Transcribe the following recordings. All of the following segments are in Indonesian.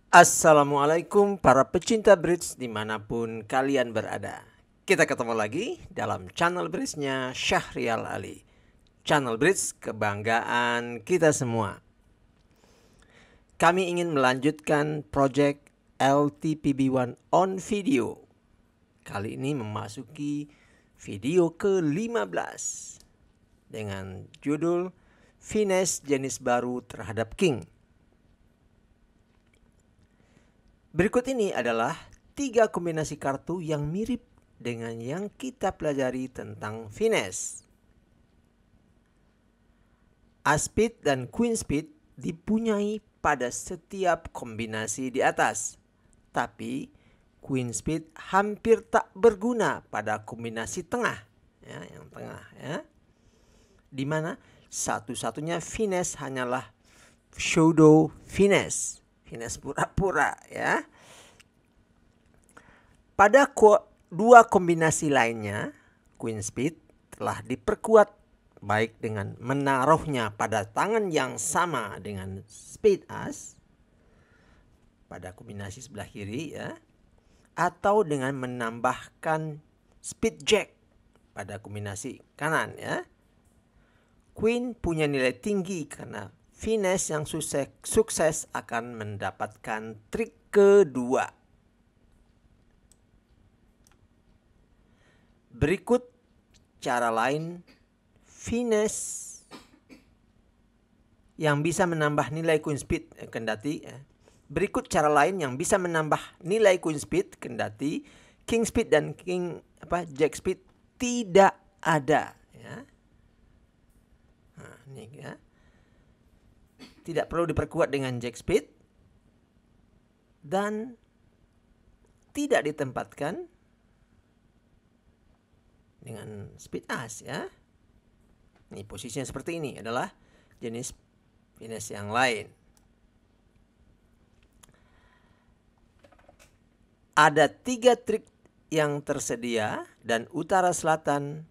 Assalamualaikum para pecinta bridge dimanapun kalian berada. Kita ketemu lagi dalam channel bridge-nya Syahrial Ali. Channel bridge kebanggaan kita semua. Kami ingin melanjutkan project LTPB1 on video. Kali ini memasuki video ke-15 dengan judul Finesse jenis baru terhadap King. Berikut ini adalah 3 kombinasi kartu yang mirip dengan yang kita pelajari tentang finesse. As speed dan queen speed dipunyai pada setiap kombinasi di atas. Tapi queen speed hampir tak berguna pada kombinasi tengah, ya, yang tengah, ya. Di mana satu-satunya finesse hanyalah pseudo finesse. Finesse pura-pura, ya. Pada dua kombinasi lainnya, queen speed telah diperkuat baik dengan menaruhnya pada tangan yang sama dengan spade as pada kombinasi sebelah kiri, ya, atau dengan menambahkan spade jack pada kombinasi kanan, ya. Queen punya nilai tinggi karena finesse yang sukses akan mendapatkan trik kedua. Berikut cara lain finesse yang bisa menambah nilai queen speed kendati. Berikut cara lain yang bisa menambah nilai queen speed kendati king speed dan jack speed tidak ada. Ya. Nah, ini ya. Tidak perlu diperkuat dengan jack speed dan tidak ditempatkan dengan speed as, ya. Ini posisinya seperti ini adalah jenis finesse yang lain. Ada 3 trik yang tersedia dan utara selatan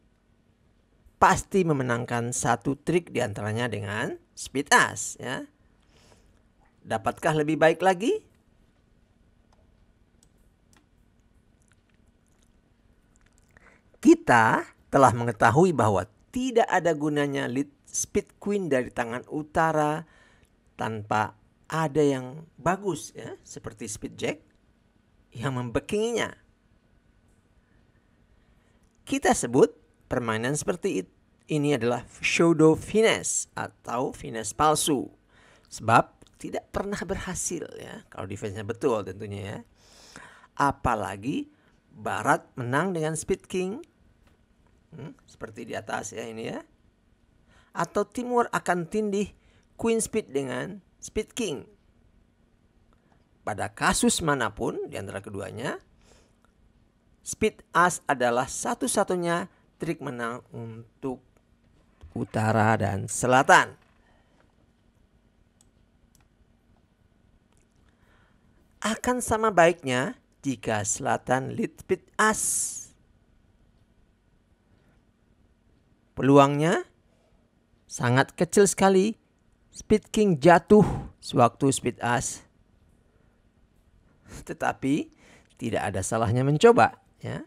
pasti memenangkan satu trik diantaranya dengan speed as, ya. Dapatkah lebih baik lagi? Kita telah mengetahui bahwa tidak ada gunanya lead speed queen dari tangan utara tanpa ada yang bagus, ya, seperti speed jack yang membackinginya. Kita sebut permainan seperti ini adalah pseudo finesse atau finesse palsu, sebab tidak pernah berhasil, ya, kalau defense-nya betul tentunya, ya. Apalagi barat menang dengan speed king, seperti di atas, ya, ini, ya. Atau timur akan tindih queen speed dengan speed king. Pada kasus manapun di antara keduanya, speed as adalah satu-satunya trik menang untuk utara dan selatan. Akan sama baiknya jika selatan lead speed as. Peluangnya sangat kecil sekali speed king jatuh sewaktu speed as. Tetapi tidak ada salahnya mencoba, ya.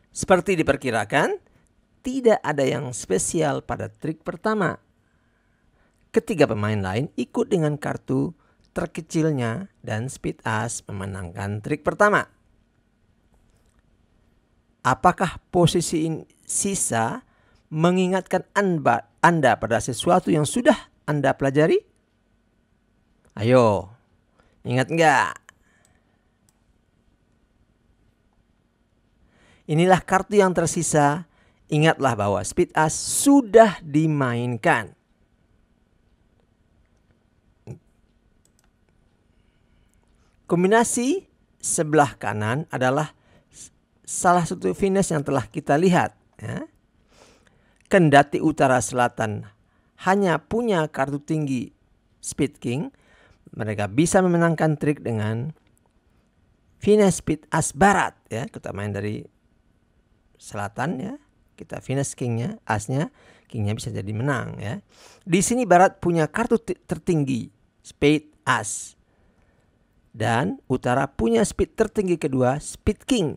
Seperti diperkirakan, tidak ada yang spesial pada trik pertama. Ketiga pemain lain ikut dengan kartu terkecilnya dan speed as memenangkan trik pertama. Apakah posisi sisa mengingatkan Anda pada sesuatu yang sudah Anda pelajari? Ayo, ingat nggak? Inilah kartu yang tersisa. Ingatlah bahwa speed as sudah dimainkan. Kombinasi sebelah kanan adalah salah satu finesse yang telah kita lihat, ya. Kendati utara selatan hanya punya kartu tinggi speed king, mereka bisa memenangkan trik dengan finesse speed as barat, ya. Kita main dari selatan, ya. kita finish kingnya, asnya, kingnya bisa jadi menang ya. Di sini barat punya kartu tertinggi, spade as. Dan utara punya spade tertinggi kedua, spade king.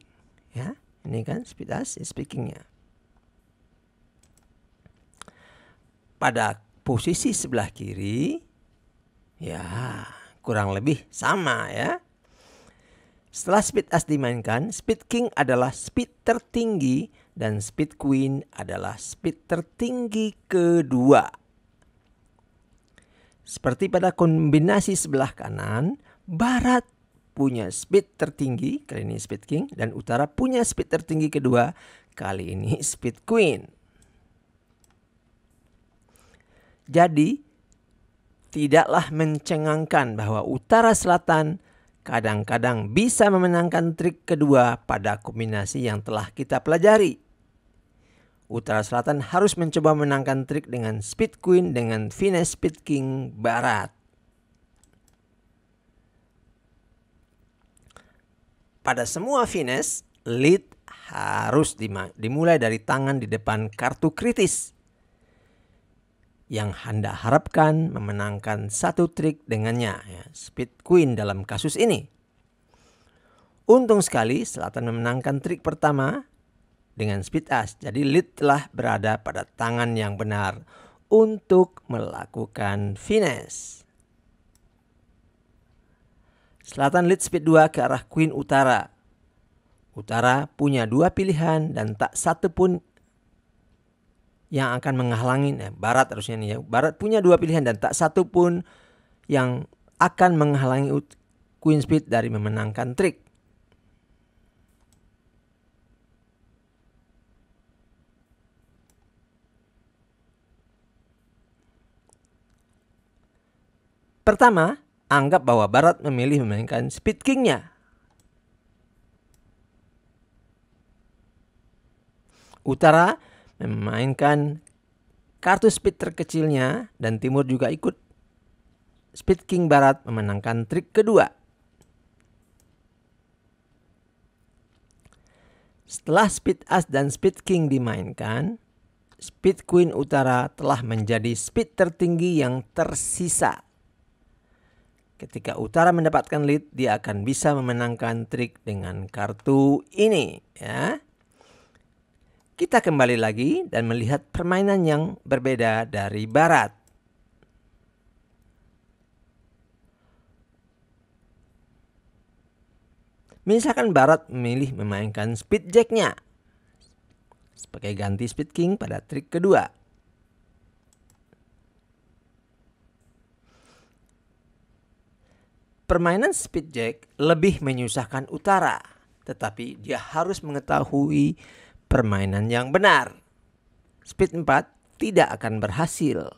Ya, ini kan spade as, spade kingnya. Pada posisi sebelah kiri, ya kurang lebih sama ya. Setelah spade as dimainkan, spade king adalah spade tertinggi dan spade queen adalah spade tertinggi kedua. Seperti pada kombinasi sebelah kanan, barat punya spade tertinggi, kali ini spade king, dan utara punya spade tertinggi kedua, kali ini spade queen. Jadi, tidaklah mencengangkan bahwa utara selatan kadang-kadang bisa memenangkan trik kedua pada kombinasi yang telah kita pelajari. Utara selatan harus mencoba memenangkan trik dengan spade queen dengan finish spade king barat. Pada semua finish, lead harus dimulai dari tangan di depan kartu kritis yang Anda harapkan memenangkan satu trik dengannya, ya, spade queen dalam kasus ini. Untung sekali selatan memenangkan trik pertama dengan spade as, jadi lead telah berada pada tangan yang benar untuk melakukan finish. Selatan lead spade 2 ke arah queen utara. Utara punya dua pilihan dan tak satu pun yang akan menghalangi, barat harusnya nih ya. Barat punya dua pilihan dan tak satu pun yang akan menghalangi queen spade dari memenangkan trik. Pertama, anggap bahwa barat memilih memainkan spade kingnya. Utara memainkan kartu spade terkecilnya dan timur juga ikut. Spade king barat memenangkan trik kedua. Setelah spade as dan spade king dimainkan, spade queen utara telah menjadi spade tertinggi yang tersisa. Ketika utara mendapatkan lead, dia akan bisa memenangkan trik dengan kartu ini, ya. Kita kembali lagi dan melihat permainan yang berbeda dari barat. Misalkan barat memilih memainkan spade jack-nya sebagai ganti spade king pada trik kedua. Permainan spade jack lebih menyusahkan utara, tetapi dia harus mengetahui permainan yang benar. Spade 4 tidak akan berhasil.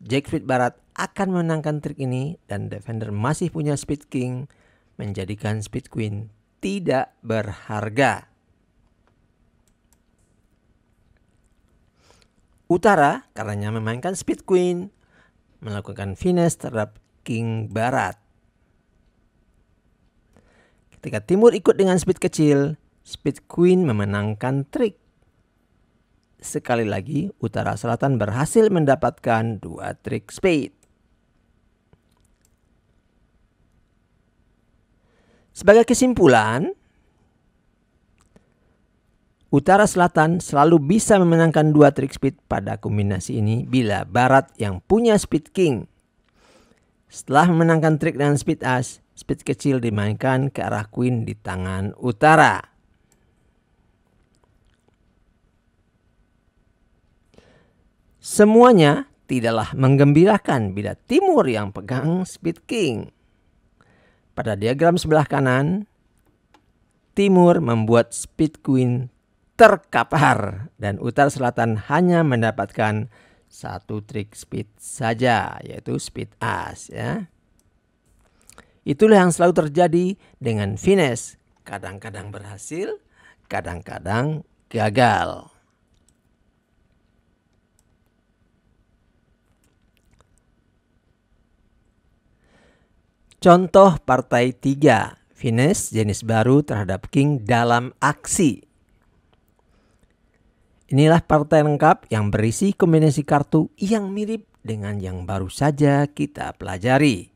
Jack spade barat akan memenangkan trik ini dan defender masih punya spade king, menjadikan spade queen tidak berharga. Utara karenanya memainkan spade queen, melakukan finish terhadap king barat. Ketika timur ikut dengan spade kecil, spade queen memenangkan trik. Sekali lagi, utara selatan berhasil mendapatkan dua trik spade. Sebagai kesimpulan, utara selatan selalu bisa memenangkan dua trik spade pada kombinasi ini bila barat yang punya spade king. Setelah memenangkan trik dengan spade as, spade kecil dimainkan ke arah queen di tangan utara. Semuanya tidaklah menggembirakan bila timur yang pegang spade king. Pada diagram sebelah kanan, timur membuat spade queen terkapar dan utara selatan hanya mendapatkan satu trik spade saja, yaitu spade as, ya. Itulah yang selalu terjadi dengan finish. Kadang-kadang berhasil, kadang-kadang gagal. Contoh partai 3, finish jenis baru terhadap king dalam aksi. Inilah partai lengkap yang berisi kombinasi kartu yang mirip dengan yang baru saja kita pelajari.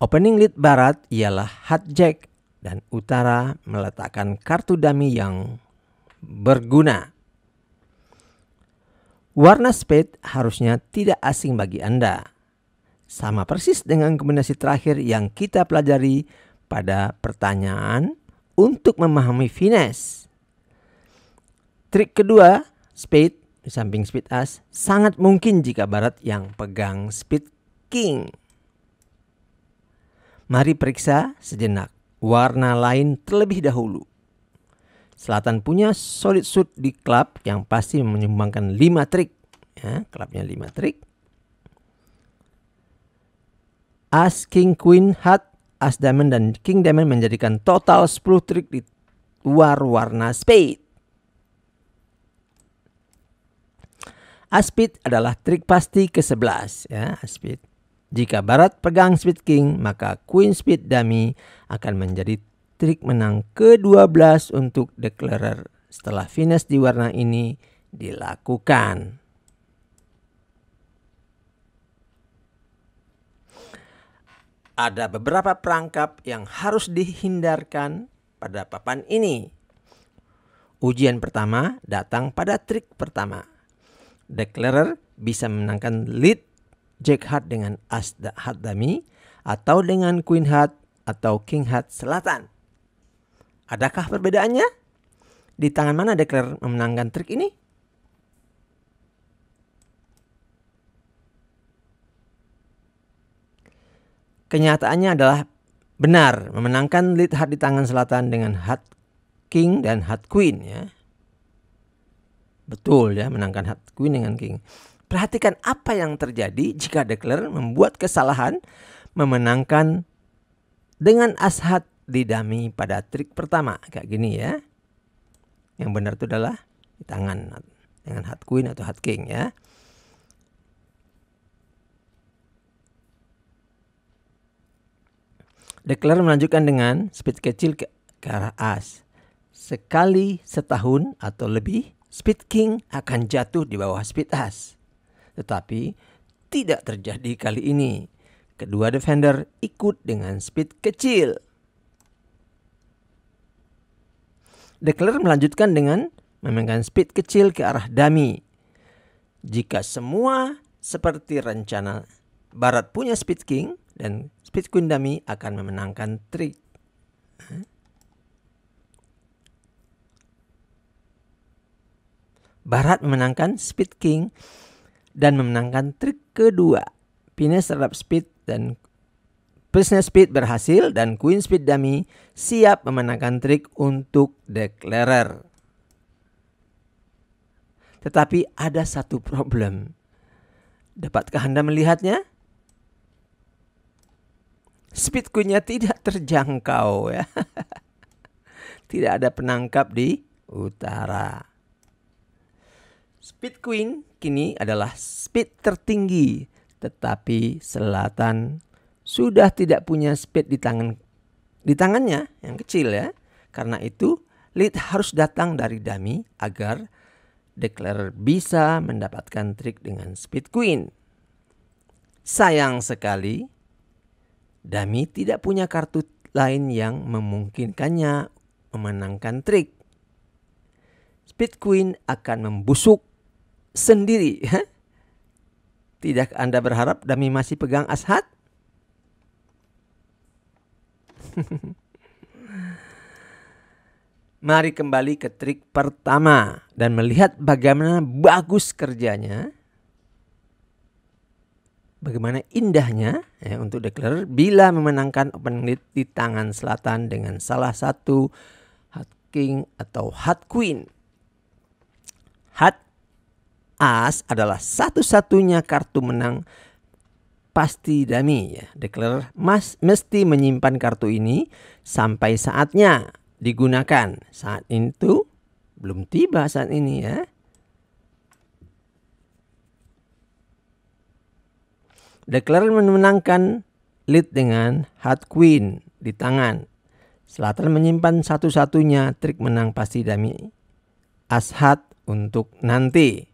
Opening lead barat ialah hard jack dan utara meletakkan kartu dummy yang berguna. Warna spade harusnya tidak asing bagi Anda. Sama persis dengan kombinasi terakhir yang kita pelajari pada pertanyaan untuk memahami finesse. Trik kedua, spade di samping spade as, sangat mungkin jika barat yang pegang spade king. Mari periksa sejenak warna lain terlebih dahulu. Selatan punya solid suit di klub yang pasti menyumbangkan 5 trik. Ya, klubnya 5 trik. As, king, queen, heart, as diamond, dan king diamond menjadikan total 10 trik di luar warna spade. As spade adalah trik pasti ke-11. Ya, as spade. Jika barat pegang spade king, maka queen spade dummy akan menjadi trik menang ke-12 untuk declarer setelah finesse di warna ini dilakukan. Ada beberapa perangkap yang harus dihindarkan pada papan ini. Ujian pertama datang pada trik pertama. Declarer bisa memenangkan lead jack heart dengan as heart dummy atau dengan queen heart atau king heart selatan. Adakah perbedaannya? Di tangan mana declarer memenangkan trik ini? Kenyataannya adalah benar, memenangkan lead heart di tangan selatan dengan heart king dan heart queen. Ya. Betul ya, menangkan heart queen dengan king. Perhatikan apa yang terjadi jika declarer membuat kesalahan memenangkan dengan as heart di dummy pada trik pertama. Kayak gini ya. Yang benar itu adalah di tangan dengan heart queen atau heart king ya. Declarer melanjutkan dengan spade kecil ke arah as. Sekali setahun atau lebih, spade king akan jatuh di bawah spade as. Tetapi tidak terjadi kali ini. Kedua defender ikut dengan spade kecil. Declarer melanjutkan dengan memegang spade kecil ke arah dummy. Jika semua seperti rencana, barat punya spade king dan spade queen dummy akan memenangkan trik. Barat memenangkan spade king dan memenangkan trik kedua. Finesse terhadap spade dan business spade berhasil dan queen spade dummy siap memenangkan trik untuk declarer. Tetapi ada satu problem. Dapatkah Anda melihatnya? Spade queen-nya tidak terjangkau ya. Tidak ada penangkap di utara. Spade queen kini adalah spade tertinggi, tetapi selatan sudah tidak punya spade di tangannya yang kecil ya. Karena itu lead harus datang dari dummy agar declarer bisa mendapatkan trik dengan spade queen. Sayang sekali, dummy tidak punya kartu lain yang memungkinkannya memenangkan trik. Spade queen akan membusuk sendiri. Tidak Anda berharap dummy masih pegang as heart? Mari kembali ke trik pertama dan melihat bagaimana bagus kerjanya. Bagaimana indahnya ya, untuk declarer bila memenangkan open lead di tangan selatan dengan salah satu heart king atau heart queen. Heart as adalah satu-satunya kartu menang pasti dummy ya. Declarer mesti menyimpan kartu ini sampai saatnya digunakan. Saat itu belum tiba saat ini ya. Declarer memenangkan lead dengan heart queen di tangan. Selatan menyimpan satu-satunya trik menang pasti dami As-hat untuk nanti.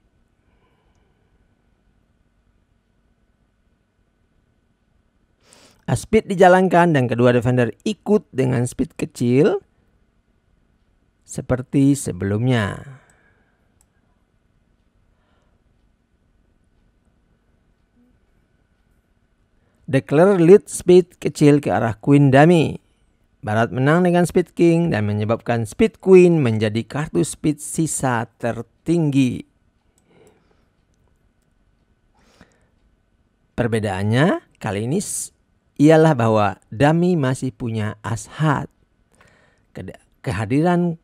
Speed dijalankan dan kedua defender ikut dengan speed kecil seperti sebelumnya. Declare lead speed kecil ke arah Queen dummy. Barat menang dengan speed king dan menyebabkan speed queen menjadi kartu speed sisa tertinggi. Perbedaannya kali ini ialah bahwa dummy masih punya as-hat. Kehadiran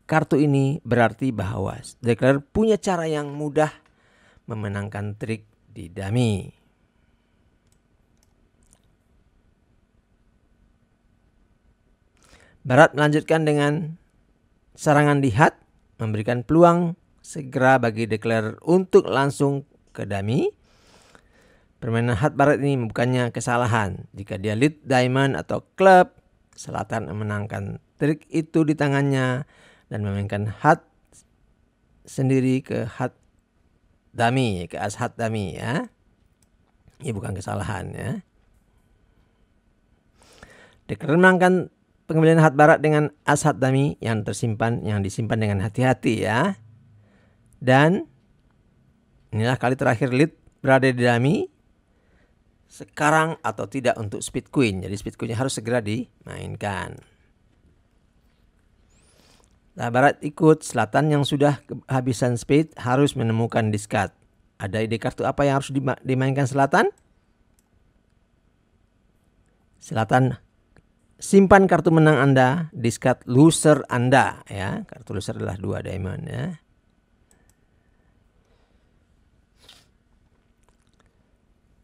kartu ini berarti bahwa declare punya cara yang mudah memenangkan trik di dummy. Barat melanjutkan dengan serangan di hat, memberikan peluang segera bagi declare untuk langsung ke dummy. Permainan hat barat ini bukannya kesalahan. Jika dia lead diamond atau club, selatan memenangkan trik itu di tangannya dan memainkan hat sendiri ke hat dummy, ke as hat dummy ya. Ini bukan kesalahan ya. Declare menangkan pengambilan hat barat dengan as hat dummy yang disimpan dengan hati-hati ya. Dan inilah kali terakhir lead berada di dummy. Sekarang atau tidak untuk speed queen. Jadi speed queennya harus segera dimainkan. Nah, barat ikut, selatan yang sudah kehabisan speed harus menemukan discard. Ada ide kartu apa yang harus dimainkan selatan? Selatan simpan kartu menang Anda, discard loser Anda ya. Kartu loser adalah 2 diamond ya.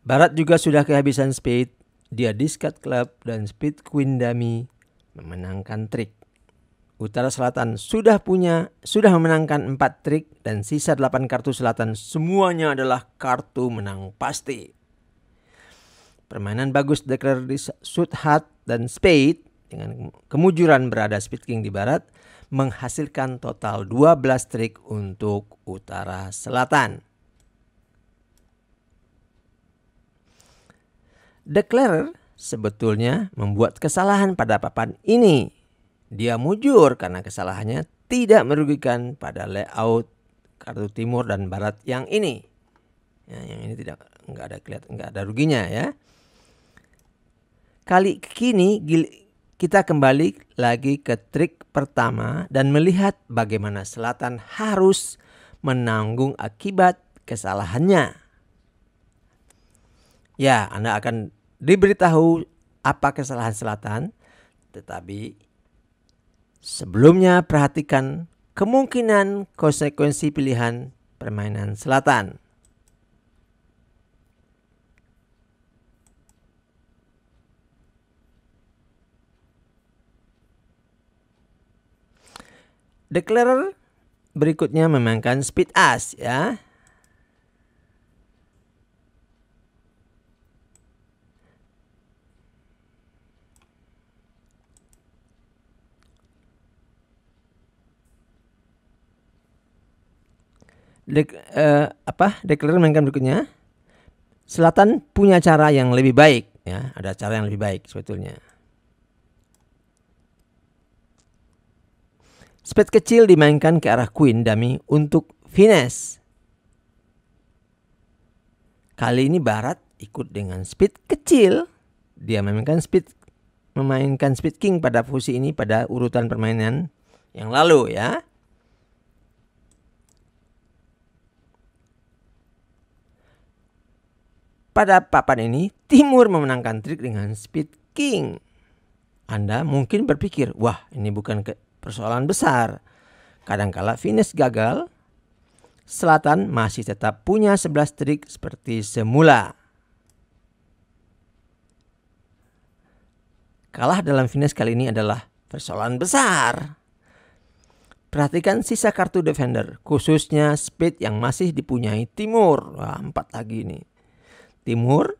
Barat juga sudah kehabisan speed, dia discard club dan speed queen dummy memenangkan trik. Utara selatan sudah memenangkan 4 trik dan sisa 8 kartu selatan semuanya adalah kartu menang pasti. Permainan bagus declare di suit hat dan spade dengan kemujuran berada speed king di barat menghasilkan total 12 trik untuk utara selatan. Declarer sebetulnya membuat kesalahan pada papan ini. Dia mujur karena kesalahannya tidak merugikan pada layout kartu timur dan barat yang ini. Ya, yang ini nggak ada ruginya ya. Kali ini kita kembali lagi ke trik pertama dan melihat bagaimana selatan harus menanggung akibat kesalahannya. Ya, Anda akan diberitahu apa kesalahan selatan, tetapi sebelumnya perhatikan kemungkinan konsekuensi pilihan permainan selatan. Declarer berikutnya memainkan speed as ya. Declarer mainkan berikutnya. Selatan punya cara yang lebih baik ya, ada cara yang lebih baik sebetulnya. Speed kecil dimainkan ke arah queen dummy untuk finesse. Kali ini barat ikut dengan speed kecil. Dia memainkan speed king pada posisi ini pada urutan permainan yang lalu ya. Pada papan ini, timur memenangkan trik dengan speed king. Anda mungkin berpikir, wah ini bukan persoalan besar. Kadangkala finesse gagal, selatan masih tetap punya 11 trik seperti semula. Kalah dalam finesse kali ini adalah persoalan besar. Perhatikan sisa kartu defender, khususnya speed yang masih dipunyai timur. Wah, 4 lagi nih. Timur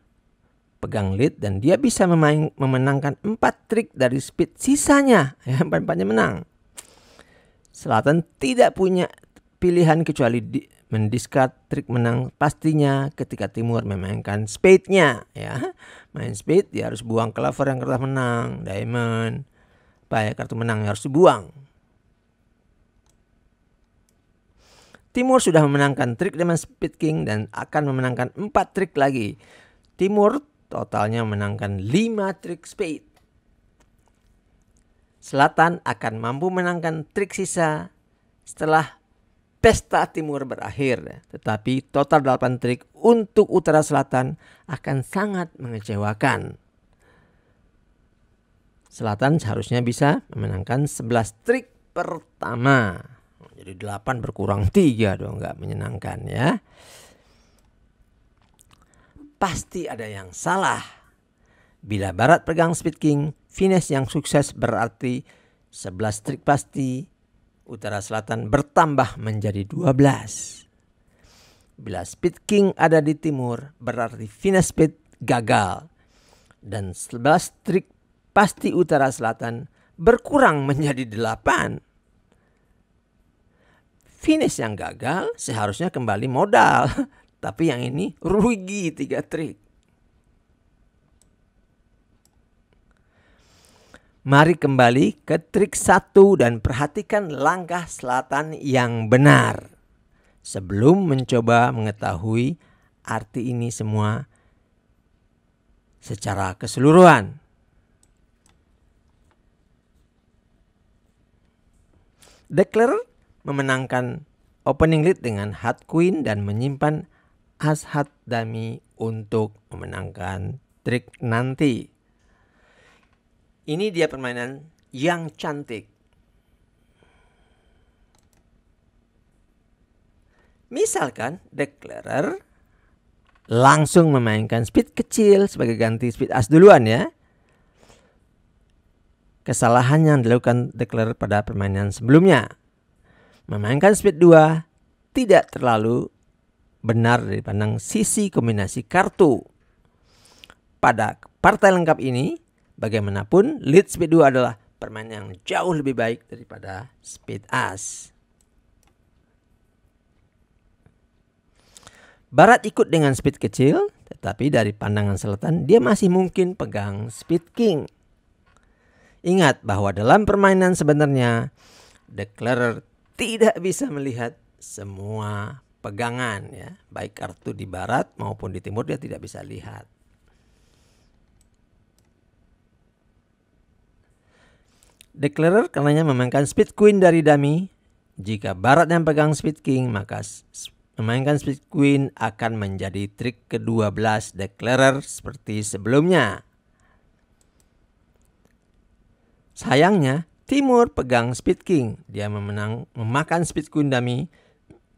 pegang lead dan dia bisa memenangkan 4 trik dari speed sisanya. Ya, 4-4-nya menang. Selatan tidak punya pilihan kecuali mendiscard trik menang pastinya ketika Timur memainkan spade-nya. Ya. Main spade dia harus buang clover yang telah menang, diamond. Kartu menang harus dibuang. Timur sudah memenangkan trik dengan Speed King dan akan memenangkan 4 trik lagi. Timur totalnya memenangkan 5 trik spade. Selatan akan mampu menangkan trik sisa setelah pesta Timur berakhir. Tetapi total 8 trik untuk Utara Selatan akan sangat mengecewakan. Selatan seharusnya bisa memenangkan 11 trik pertama. Jadi 8 berkurang 3 dong, nggak menyenangkan ya. Pasti ada yang salah. Bila Barat pegang Speed King, finish yang sukses berarti 11 trik pasti. Utara Selatan bertambah menjadi 12. Bila Speed King ada di Timur, berarti finish speed gagal. Dan 11 trik pasti Utara Selatan berkurang menjadi 8. Finish yang gagal seharusnya kembali modal. Tapi yang ini rugi 3 trik. Mari kembali ke trik 1 dan perhatikan langkah Selatan yang benar. Sebelum mencoba mengetahui arti ini semua secara keseluruhan. Declare memenangkan opening lead dengan Hat Queen dan menyimpan As Hat Dummy untuk memenangkan trik nanti. Ini dia permainan yang cantik. Misalkan Declarer langsung memainkan speed kecil sebagai ganti speed as duluan ya. Kesalahan yang dilakukan Declarer pada permainan sebelumnya. Memainkan speed 2 tidak terlalu benar dari pandang sisi kombinasi kartu. Pada partai lengkap ini, bagaimanapun lead speed 2 adalah permainan yang jauh lebih baik daripada speed as. Barat ikut dengan speed kecil, tetapi dari pandangan Selatan dia masih mungkin pegang Speed King. Ingat bahwa dalam permainan sebenarnya Declarer tidak bisa melihat semua pegangan ya, baik kartu di Barat maupun di Timur dia tidak bisa lihat. Declarer karenanya memainkan Speed Queen dari dummy. Jika Barat yang pegang Speed King, maka memainkan Speed Queen akan menjadi trik ke-12 Declarer seperti sebelumnya. Sayangnya, Timur pegang Speed King. Dia memakan Speed Queen dummy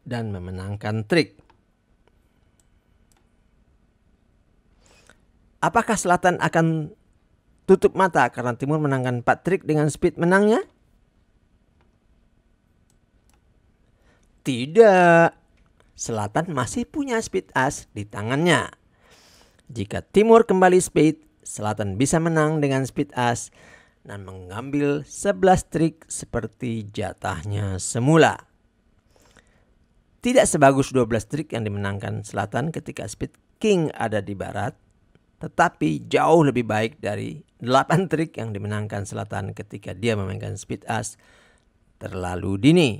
dan memenangkan trik. Apakah Selatan akan tutup mata karena Timur menangkan 4 trik dengan speed menangnya? Tidak. Selatan masih punya speed as di tangannya. Jika Timur kembali speed, Selatan bisa menang dengan speed as dan mengambil 11 trik seperti jatahnya semula. Tidak sebagus 12 trik yang dimenangkan Selatan ketika Speed King ada di Barat, tetapi jauh lebih baik dari 8 trik yang dimenangkan Selatan ketika dia memainkan Speed As terlalu dini.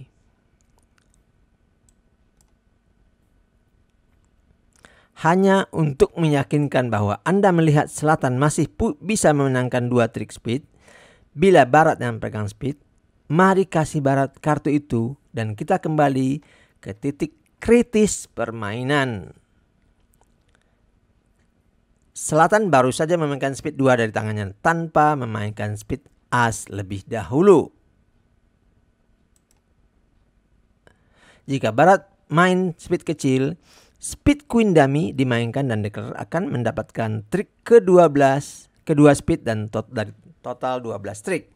Hanya untuk meyakinkan bahwa Anda melihat Selatan masih bisa memenangkan 2 trik speed, bila Barat yang pegang speed, mari kasih Barat kartu itu dan kita kembali ke titik kritis permainan. Selatan baru saja memainkan speed 2 dari tangannya tanpa memainkan speed as lebih dahulu. Jika Barat main speed kecil, Speed Queen dummy dimainkan dan Declarer akan mendapatkan trik ke-12, kedua speed dan dari total 12 trik.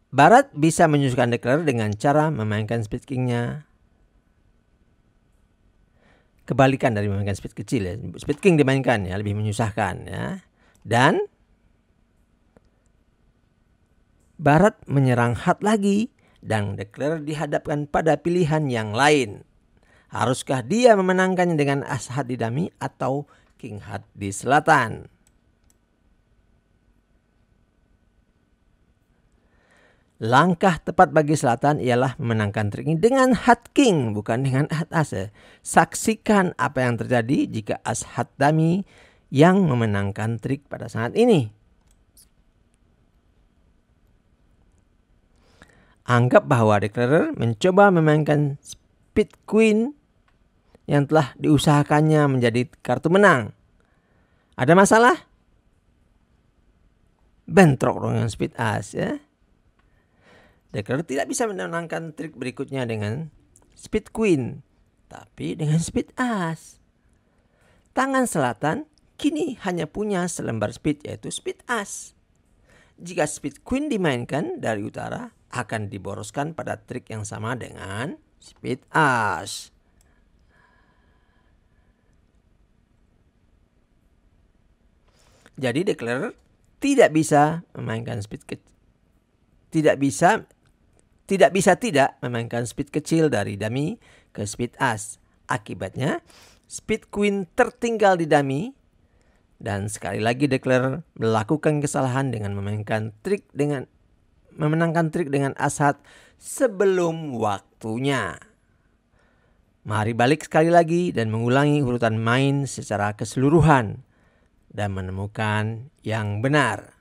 Barat bisa menyusukan Declarer dengan cara memainkan Speed King-nya kebalikan dari memainkan speed kecil ya. Speed king dimainkan ya, lebih menyusahkan ya. Dan Barat menyerang hat lagi dan Declarer dihadapkan pada pilihan yang lain. Haruskah dia memenangkannya dengan as hat di dummy atau king hat di selatan? Langkah tepat bagi selatan ialah memenangkan trik ini dengan hat king, bukan dengan hat as. Saksikan apa yang terjadi jika as hat dummy yang memenangkan trik pada saat ini. Anggap bahwa Declarer mencoba memainkan speed queen yang telah diusahakannya menjadi kartu menang. Ada masalah? Bentrok dengan speed as ya. Declarer tidak bisa memenangkan trik berikutnya dengan speed queen, tapi dengan speed as. Tangan selatan kini hanya punya selembar speed, yaitu speed as. Jika speed queen dimainkan dari utara, akan diboroskan pada trik yang sama dengan speed as. Jadi Declarer tidak bisa memainkan speed kecil. Tidak bisa memainkan speed kecil dari dummy ke speed as. Akibatnya, speed queen tertinggal di dummy. Dan sekali lagi Declarer melakukan kesalahan dengan memenangkan trik dengan as hat sebelum waktunya. Mari balik sekali lagi dan mengulangi urutan main secara keseluruhan dan menemukan yang benar.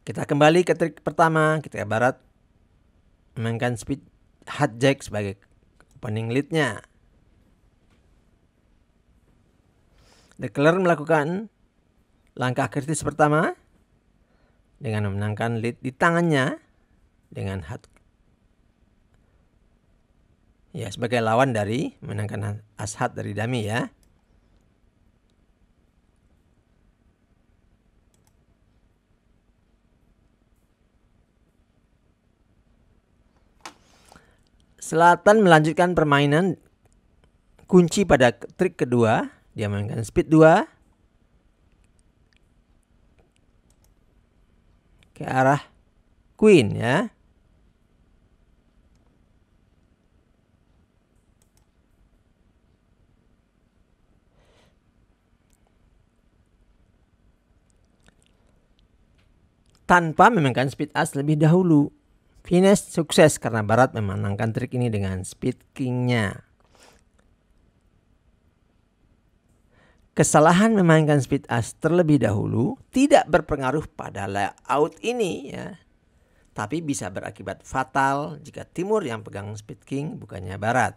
Kita kembali ke trik pertama ketika Barat memainkan speed hat jack sebagai opening lead-nya. Declarer melakukan langkah kritis pertama dengan memenangkan lead di tangannya dengan hat ya sebagai lawan dari memenangkan as hat dari dummy ya. Selatan melanjutkan permainan kunci pada trik kedua. Dia memainkan speed 2 ke arah queen ya. Tanpa memainkan speed as lebih dahulu. Finish sukses karena Barat memenangkan trik ini dengan speed king-nya. Kesalahan memainkan speed as terlebih dahulu tidak berpengaruh pada layout ini ya. Tapi bisa berakibat fatal jika Timur yang pegang speed king bukannya Barat.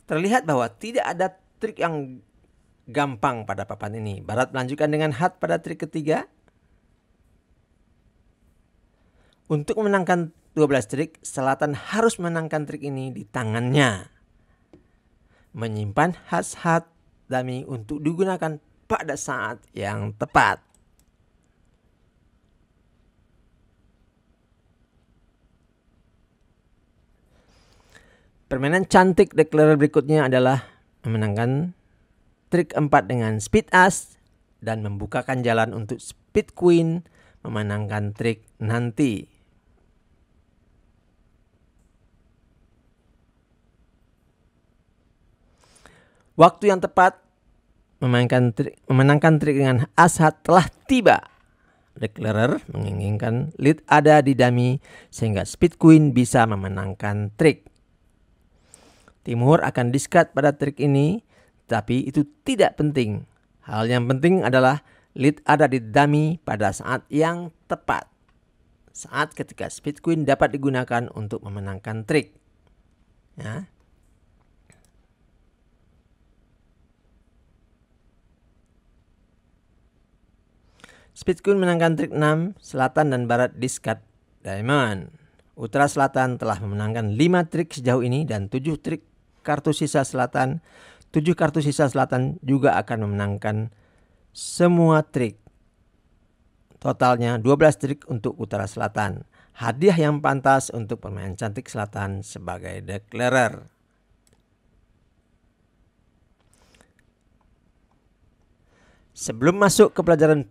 Terlihat bahwa tidak ada trik yang gampang pada papan ini. Barat melanjutkan dengan hat pada trik ketiga. Untuk memenangkan 12 trik, Selatan harus menangkan trik ini di tangannya. Menyimpan as hat dummy untuk digunakan pada saat yang tepat. Permainan cantik Declarer berikutnya adalah memenangkan trik 4 dengan speed as dan membukakan jalan untuk speed queen memenangkan trik nanti. Waktu yang tepat memenangkan trik dengan as hat telah tiba. Declarer menginginkan lead ada di dummy sehingga speed queen bisa memenangkan trik. Timur akan discard pada trik ini, tapi itu tidak penting. Hal yang penting adalah lead ada di dummy pada saat yang tepat. Saat ketika speed queen dapat digunakan untuk memenangkan trik. Ya. Speed queen menangkan trik 6, Selatan dan Barat discard diamond. Utara Selatan telah memenangkan 5 trik sejauh ini dan 7 trik kartu sisa Selatan. 7 kartu sisa Selatan juga akan memenangkan semua trik. Totalnya 12 trik untuk utara selatan. Hadiah yang pantas untuk pemain cantik selatan sebagai declarer. Sebelum masuk ke pelajaran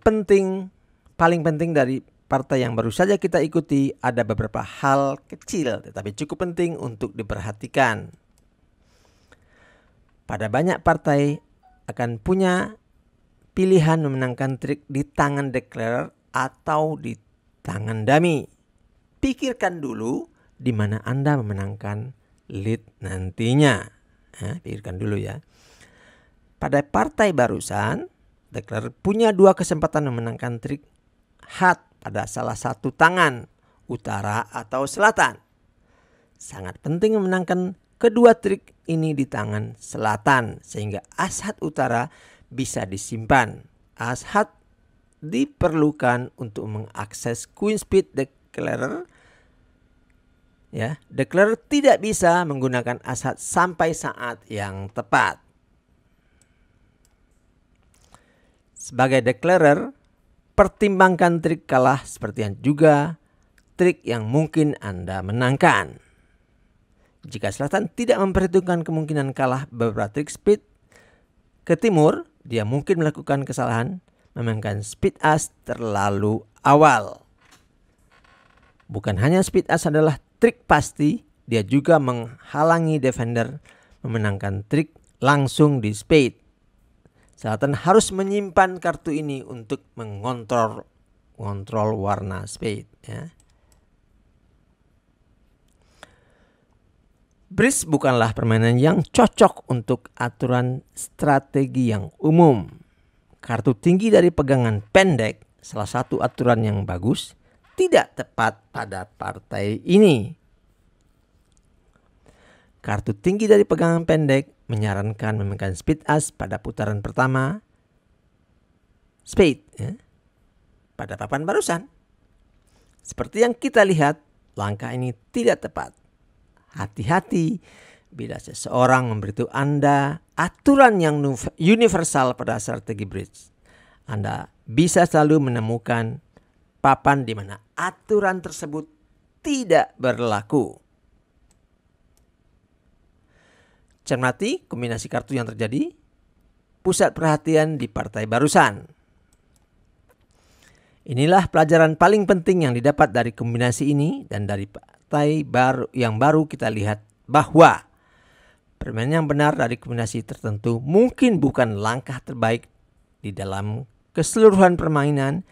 paling penting dari partai yang baru saja kita ikuti, ada beberapa hal kecil tetapi cukup penting untuk diperhatikan. Pada banyak partai akan punya pilihan memenangkan trik di tangan declarer atau di tangan dummy. Pikirkan dulu di mana Anda memenangkan lead nantinya. Pikirkan dulu ya. Pada partai barusan, declarer punya 2 kesempatan memenangkan trik hat pada salah satu tangan, utara atau selatan. Sangat penting memenangkan kedua trik ini di tangan selatan sehingga as hat utara bisa disimpan. As hat diperlukan untuk mengakses Queen Spade declarer. Ya, declarer tidak bisa menggunakan as hat sampai saat yang tepat. Sebagai declarer, pertimbangkan trik kalah seperti yang juga trik yang mungkin Anda menangkan. Jika selatan tidak memperhitungkan kemungkinan kalah beberapa trik spade ke timur, dia mungkin melakukan kesalahan memainkan spade as terlalu awal. Bukan hanya spade as adalah trik pasti, dia juga menghalangi defender memenangkan trik langsung di spade. Selatan harus menyimpan kartu ini untuk mengontrol warna spade. Ya. Bridge bukanlah permainan yang cocok untuk aturan strategi yang umum. Kartu tinggi dari pegangan pendek, salah satu aturan yang bagus, tidak tepat pada partai ini. Kartu tinggi dari pegangan pendek menyarankan memainkan spade as pada putaran pertama spade pada papan barusan. Seperti yang kita lihat, langkah ini tidak tepat. Hati-hati bila seseorang memberitahu Anda aturan yang universal pada strategi bridge. Anda bisa selalu menemukan papan di mana aturan tersebut tidak berlaku. Cermati kombinasi kartu yang terjadi. Pusat perhatian di partai barusan. Inilah pelajaran paling penting yang didapat dari kombinasi ini dan dari partai yang baru kita lihat bahwa permainan yang benar dari kombinasi tertentu mungkin bukan langkah terbaik di dalam keseluruhan permainan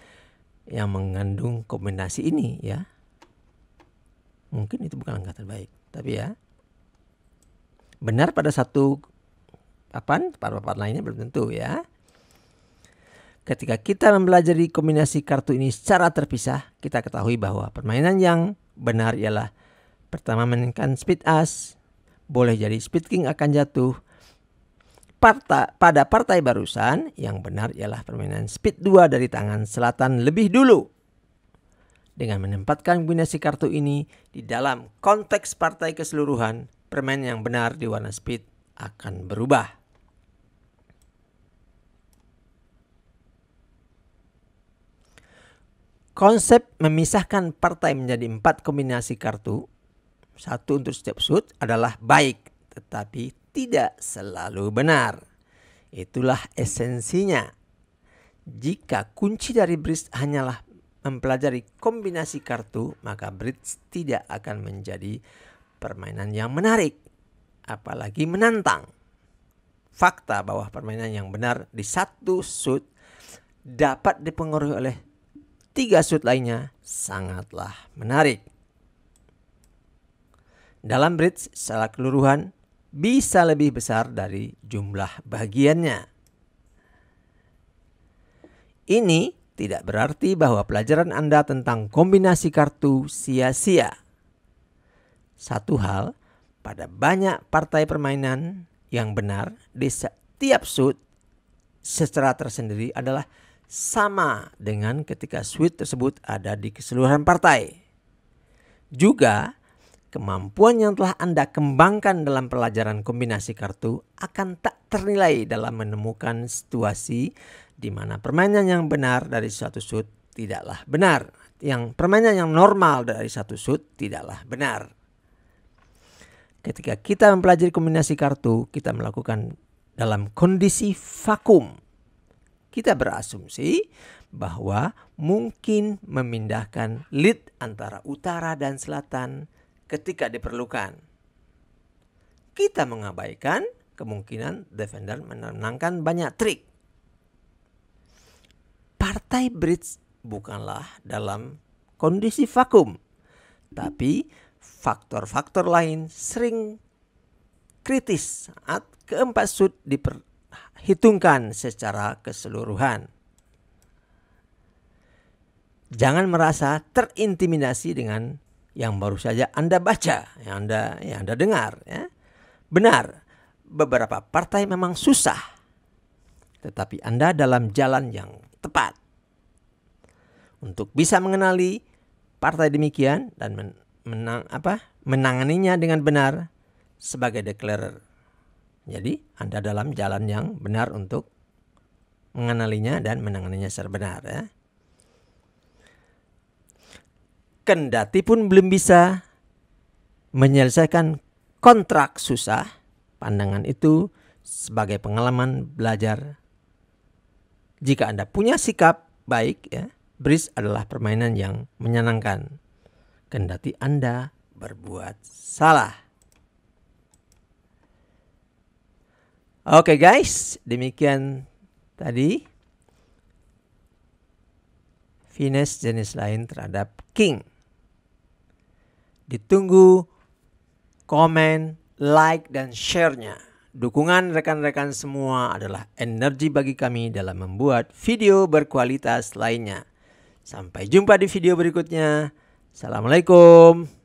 yang mengandung kombinasi ini ya. Mungkin itu bukan langkah terbaik, tapi ya benar pada satu papan, pada papan lainnya belum tentu ya. Ketika kita mempelajari kombinasi kartu ini secara terpisah, kita ketahui bahwa permainan yang benar ialah pertama mainkan spade as, boleh jadi spade king akan jatuh. Pada partai barusan, yang benar ialah permainan spade 2 dari tangan selatan lebih dulu. Dengan menempatkan kombinasi kartu ini di dalam konteks partai keseluruhan, permainan yang benar di warna spade akan berubah. Konsep memisahkan partai menjadi 4 kombinasi kartu, satu untuk setiap suit adalah baik, tetapi tidak selalu benar. Itulah esensinya. Jika kunci dari bridge hanyalah mempelajari kombinasi kartu, maka bridge tidak akan menjadi permainan yang menarik, apalagi menantang. Fakta bahwa permainan yang benar di satu suit dapat dipengaruhi oleh 3 suit lainnya sangatlah menarik. Dalam bridge secara keseluruhan bisa lebih besar dari jumlah bagiannya. Ini tidak berarti bahwa pelajaran Anda tentang kombinasi kartu sia-sia. Satu hal, pada banyak partai permainan yang benar di setiap suit secara tersendiri adalah sama dengan ketika suit tersebut ada di keseluruhan partai. Juga, kemampuan yang telah Anda kembangkan dalam pelajaran kombinasi kartu akan tak ternilai dalam menemukan situasi di mana permainan yang benar dari suatu suit tidaklah benar. Yang permainan yang normal dari satu suit tidaklah benar. Ketika kita mempelajari kombinasi kartu, kita melakukan dalam kondisi vakum. Kita berasumsi bahwa mungkin memindahkan lead antara utara dan selatan ketika diperlukan. Kita mengabaikan kemungkinan defender menenangkan banyak trik. Partai bridge bukanlah dalam kondisi vakum, tapi faktor-faktor lain sering kritis saat keempat suit diperhitungkan secara keseluruhan. Jangan merasa terintimidasi dengan yang baru saja Anda baca, yang Anda dengar. Ya. Benar, beberapa partai memang susah, tetapi Anda dalam jalan yang tepat untuk bisa mengenali partai demikian dan menanganinya dengan benar sebagai declarer. Jadi Anda dalam jalan yang benar untuk mengenalinya dan menanganinya secara benar. Ya. Kendati pun belum bisa menyelesaikan kontrak susah, pandangan itu sebagai pengalaman belajar. Jika Anda punya sikap baik, ya, bridge adalah permainan yang menyenangkan. Kendati Anda berbuat salah. Oke guys, demikian tadi finesse jenis lain terhadap king. Ditunggu komen, like, dan share-nya. Dukungan rekan-rekan semua adalah energi bagi kami dalam membuat video berkualitas lainnya. Sampai jumpa di video berikutnya. Assalamualaikum.